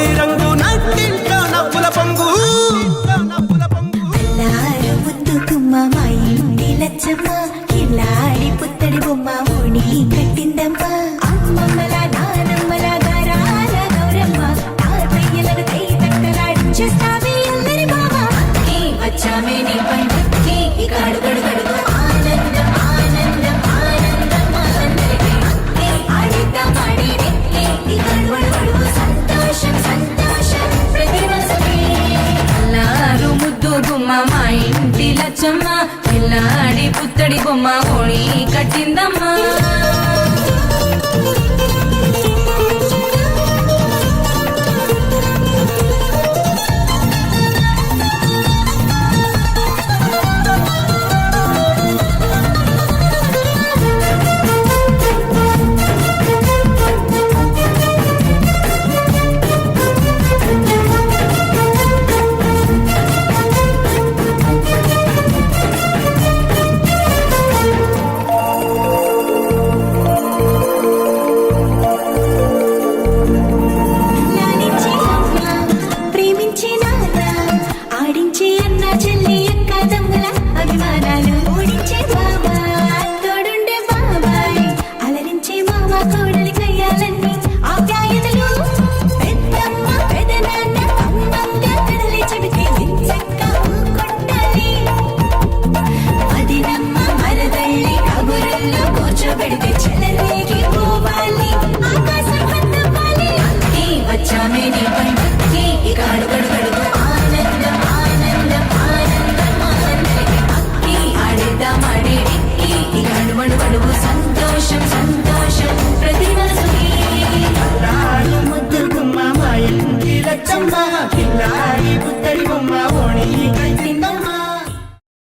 హోలీ రంగు నట్టింట్లో నవ్వుల పొంగు అల్లారు ముద్దు గుమ్మ మా ఇంటి లచ్చమ్మ కిల్లాడి పుత్తడి బొమ్మ ఓణి కట్టిందమ్మ అమ్మమ్మల నానమ్మల గారాల గౌరమ్మ తాతయ్యలను కై తట్టలాడించేస్తావే అందరి బావ వచ్చామే నీ పండుగకి ఇక అడుగడుగడుగు ఆనందం ఆనందం ఆనందం మాందరికీ ఆడిద్దాం ఆడినే ఇక అడుగడుగడుగు సంతోషం సంతోషం ప్రతివసమే అల్లారు ముద్దు గుమ్మ మా ఇంటి లచ్చమ్మ పిల్లాడి పుత్తడి బొమ్మ ఓణి కట్టిందమ్మా